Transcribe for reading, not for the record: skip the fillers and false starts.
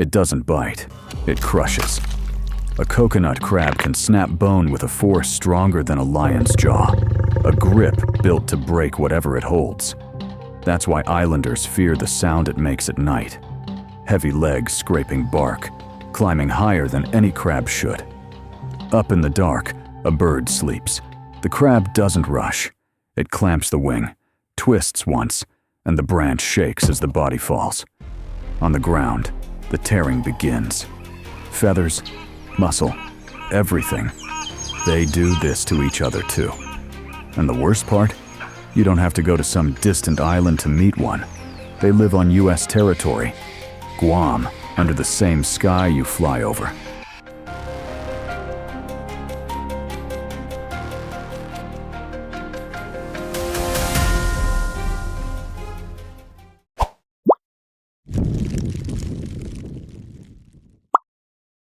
It doesn't bite, it crushes. A coconut crab can snap bone with a force stronger than a lion's jaw, a grip built to break whatever it holds. That's why islanders fear the sound it makes at night. Heavy legs scraping bark, climbing higher than any crab should. Up in the dark, a bird sleeps. The crab doesn't rush. It clamps the wing, twists once, and the branch shakes as the body falls. On the ground, the tearing begins. Feathers, muscle, everything. They do this to each other too. And the worst part? You don't have to go to some distant island to meet one. They live on US territory, Guam, under the same sky you fly over.